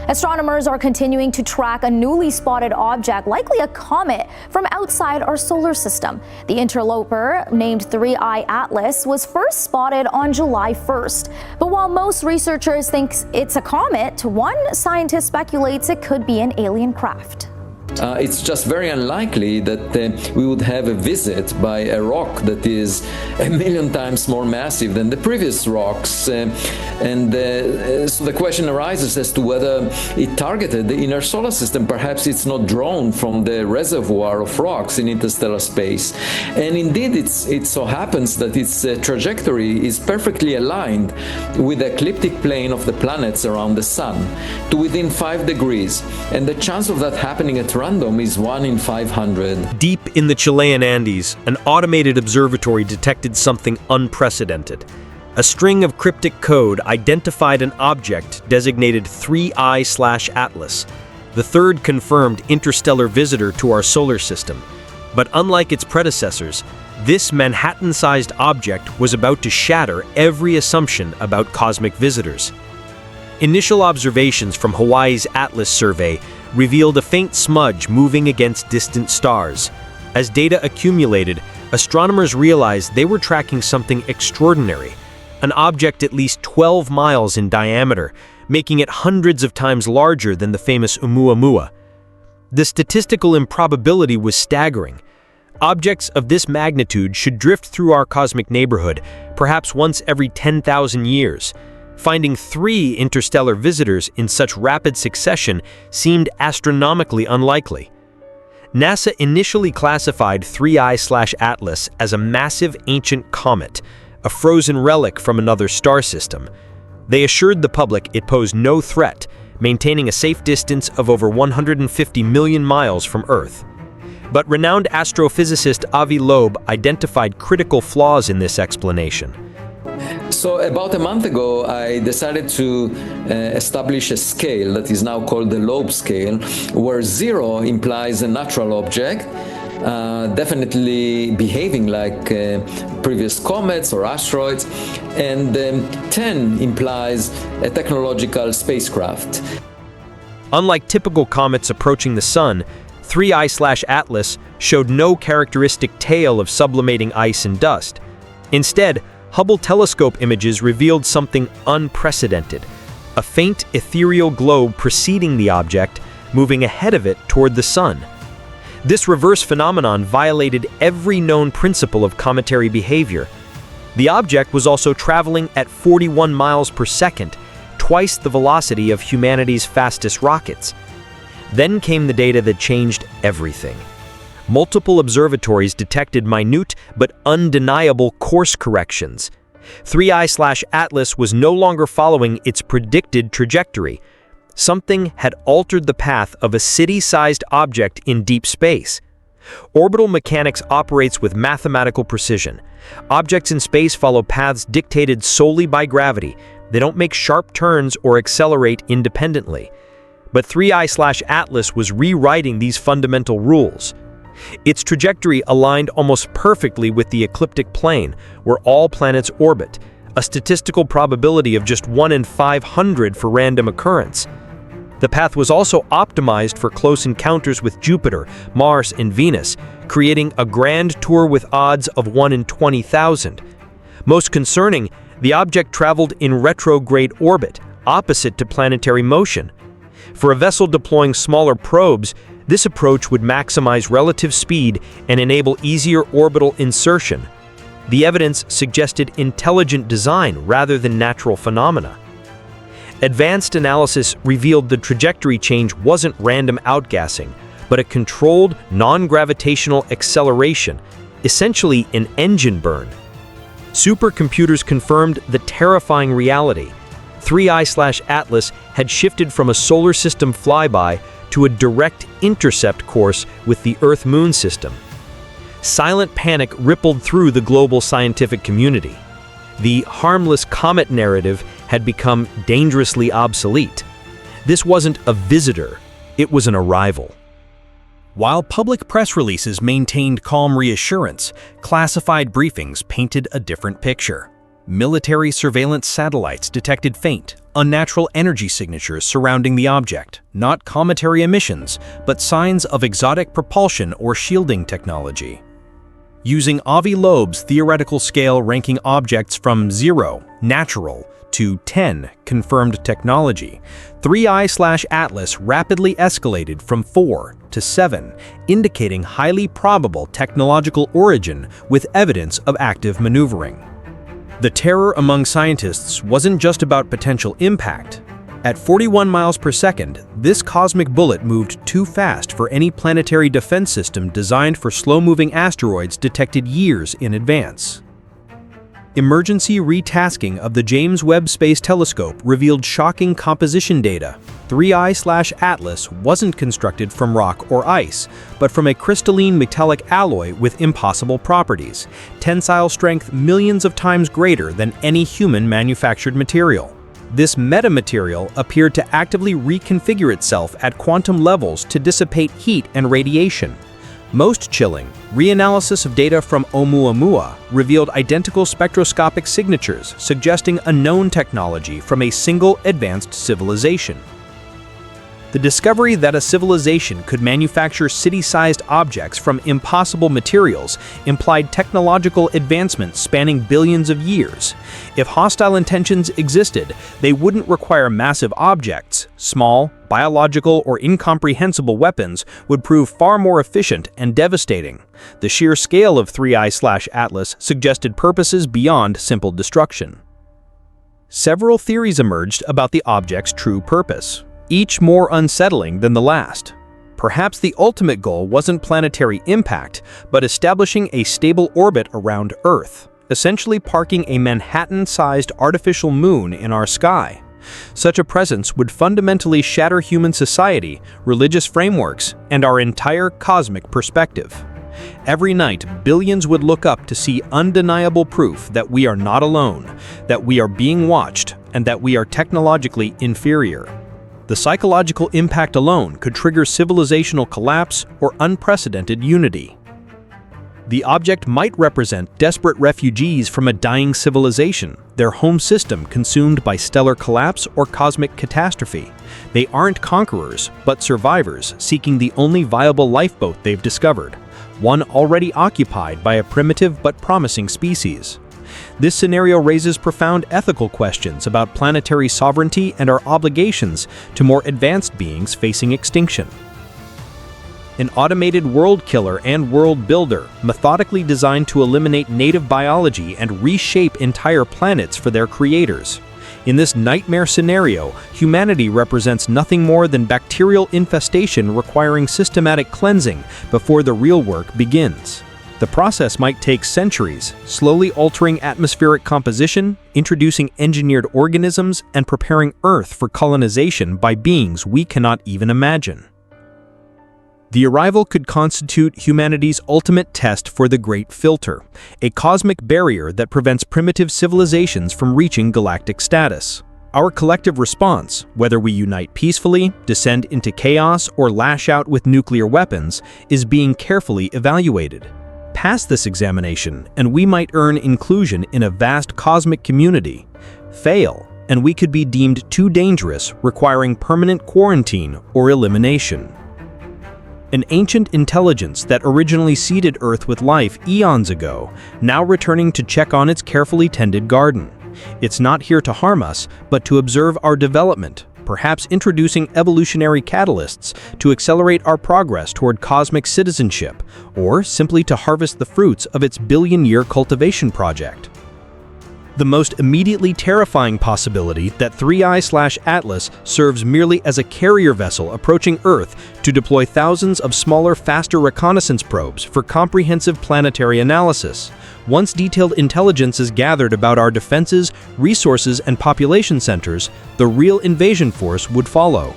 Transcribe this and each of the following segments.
Astronomers are continuing to track a newly spotted object, likely a comet, from outside our solar system. The interloper, named 3I Atlas, was first spotted on July 1st. But while most researchers think it's a comet, one scientist speculates it could be an alien craft. It's just very unlikely that we would have a visit by a rock that is 1,000,000 times more massive than the previous rocks. So the question arises as to whether it targeted the inner solar system. Perhaps it's not drawn from the reservoir of rocks in interstellar space. And indeed, it so happens that its trajectory is perfectly aligned with the ecliptic plane of the planets around the Sun, to within 5 degrees. And the chance of that happening at random is 1 in 500. Deep in the Chilean Andes, an automated observatory detected something unprecedented. A string of cryptic code identified an object designated 3I/Atlas, the third confirmed interstellar visitor to our solar system. But unlike its predecessors, this Manhattan-sized object was about to shatter every assumption about cosmic visitors. Initial observations from Hawaii's Atlas survey revealed a faint smudge moving against distant stars. As data accumulated, astronomers realized they were tracking something extraordinary, an object at least 12 miles in diameter, making it hundreds of times larger than the famous Oumuamua. The statistical improbability was staggering. Objects of this magnitude should drift through our cosmic neighborhood, perhaps once every 10,000 years. Finding 3 interstellar visitors in such rapid succession seemed astronomically unlikely. NASA initially classified 3I/Atlas as a massive ancient comet, a frozen relic from another star system. They assured the public it posed no threat, maintaining a safe distance of over 150 million miles from Earth. But renowned astrophysicist Avi Loeb identified critical flaws in this explanation. So about a month ago, I decided to establish a scale that is now called the Loeb scale, where 0 implies a natural object, definitely behaving like previous comets or asteroids, and 10 implies a technological spacecraft. Unlike typical comets approaching the Sun, 3I/Atlas showed no characteristic tail of sublimating ice and dust. Instead, Hubble telescope images revealed something unprecedented, a faint ethereal globe preceding the object, moving ahead of it toward the Sun. This reverse phenomenon violated every known principle of cometary behavior. The object was also traveling at 41 miles per second, twice the velocity of humanity's fastest rockets. Then came the data that changed everything. Multiple observatories detected minute but undeniable course corrections. 3I/Atlas was no longer following its predicted trajectory. Something had altered the path of a city-sized object in deep space. Orbital mechanics operates with mathematical precision. Objects in space follow paths dictated solely by gravity. They don't make sharp turns or accelerate independently. But 3I/Atlas was rewriting these fundamental rules. Its trajectory aligned almost perfectly with the ecliptic plane, where all planets orbit, a statistical probability of just 1 in 500 for random occurrence. The path was also optimized for close encounters with Jupiter, Mars, and Venus, creating a grand tour with odds of 1 in 20,000. Most concerning, the object traveled in retrograde orbit, opposite to planetary motion. For a vessel deploying smaller probes, this approach would maximize relative speed and enable easier orbital insertion. The evidence suggested intelligent design rather than natural phenomena. Advanced analysis revealed the trajectory change wasn't random outgassing, but a controlled, non-gravitational acceleration, essentially an engine burn. Supercomputers confirmed the terrifying reality. 3I/Atlas had shifted from a solar system flyby to a direct intercept course with the Earth-Moon system. Silent panic rippled through the global scientific community. The harmless comet narrative had become dangerously obsolete. This wasn't a visitor, it was an arrival. While public press releases maintained calm reassurance, classified briefings painted a different picture. Military surveillance satellites detected faint, unnatural energy signatures surrounding the object, not cometary emissions, but signs of exotic propulsion or shielding technology. Using Avi Loeb's theoretical scale ranking objects from 0, natural, to 10, confirmed technology, 3I/Atlas rapidly escalated from 4 to 7, indicating highly probable technological origin with evidence of active maneuvering. The terror among scientists wasn't just about potential impact. At 41 miles per second, this cosmic bullet moved too fast for any planetary defense system designed for slow-moving asteroids detected years in advance. Emergency retasking of the James Webb Space Telescope revealed shocking composition data. 3I/Atlas wasn't constructed from rock or ice, but from a crystalline metallic alloy with impossible properties, tensile strength millions of times greater than any human-manufactured material. This metamaterial appeared to actively reconfigure itself at quantum levels to dissipate heat and radiation. Most chilling, reanalysis of data from Oumuamua revealed identical spectroscopic signatures suggesting a known technology from a single advanced civilization. The discovery that a civilization could manufacture city-sized objects from impossible materials implied technological advancement spanning billions of years. If hostile intentions existed, they wouldn't require massive objects. Small, biological, or incomprehensible weapons would prove far more efficient and devastating. The sheer scale of 3I/Atlas suggested purposes beyond simple destruction. Several theories emerged about the object's true purpose, each more unsettling than the last. Perhaps the ultimate goal wasn't planetary impact, but establishing a stable orbit around Earth, essentially parking a Manhattan-sized artificial moon in our sky. Such a presence would fundamentally shatter human society, religious frameworks, and our entire cosmic perspective. Every night, billions would look up to see undeniable proof that we are not alone, that we are being watched, and that we are technologically inferior. The psychological impact alone could trigger civilizational collapse or unprecedented unity. The object might represent desperate refugees from a dying civilization, their home system consumed by stellar collapse or cosmic catastrophe. They aren't conquerors, but survivors seeking the only viable lifeboat they've discovered, one already occupied by a primitive but promising species. This scenario raises profound ethical questions about planetary sovereignty and our obligations to more advanced beings facing extinction. An automated world killer and world builder, methodically designed to eliminate native biology and reshape entire planets for their creators. In this nightmare scenario, humanity represents nothing more than bacterial infestation requiring systematic cleansing before the real work begins. The process might take centuries, slowly altering atmospheric composition, introducing engineered organisms, and preparing Earth for colonization by beings we cannot even imagine. The arrival could constitute humanity's ultimate test for the Great Filter, a cosmic barrier that prevents primitive civilizations from reaching galactic status. Our collective response, whether we unite peacefully, descend into chaos, or lash out with nuclear weapons, is being carefully evaluated. Pass this examination, and we might earn inclusion in a vast cosmic community. Fail, and we could be deemed too dangerous, requiring permanent quarantine or elimination. An ancient intelligence that originally seeded Earth with life eons ago, now returning to check on its carefully tended garden. It's not here to harm us, but to observe our development, perhaps introducing evolutionary catalysts to accelerate our progress toward cosmic citizenship, or simply to harvest the fruits of its billion-year cultivation project. The most immediately terrifying possibility that 3I/Atlas serves merely as a carrier vessel approaching Earth to deploy thousands of smaller, faster reconnaissance probes for comprehensive planetary analysis. Once detailed intelligence is gathered about our defenses, resources, and population centers, the real invasion force would follow.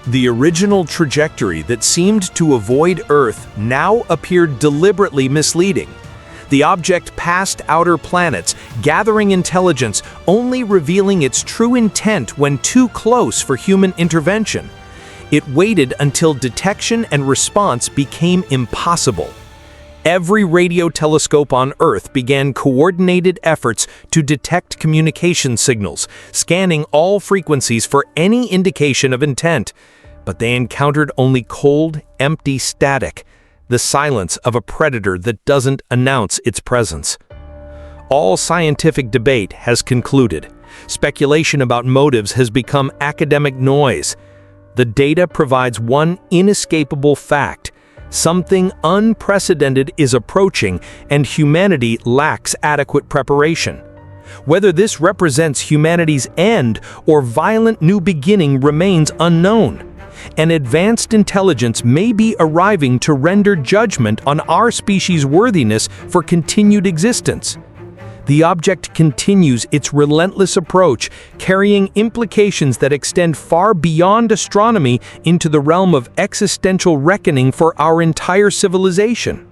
The original trajectory that seemed to avoid Earth now appeared deliberately misleading. The object passed outer planets, gathering intelligence, only revealing its true intent when too close for human intervention. It waited until detection and response became impossible. Every radio telescope on Earth began coordinated efforts to detect communication signals, scanning all frequencies for any indication of intent. But they encountered only cold, empty static, the silence of a predator that doesn't announce its presence. All scientific debate has concluded. Speculation about motives has become academic noise. The data provides one inescapable fact: something unprecedented is approaching, and humanity lacks adequate preparation. Whether this represents humanity's end or violent new beginning remains unknown. An advanced intelligence may be arriving to render judgment on our species' worthiness for continued existence. The object continues its relentless approach, carrying implications that extend far beyond astronomy into the realm of existential reckoning for our entire civilization.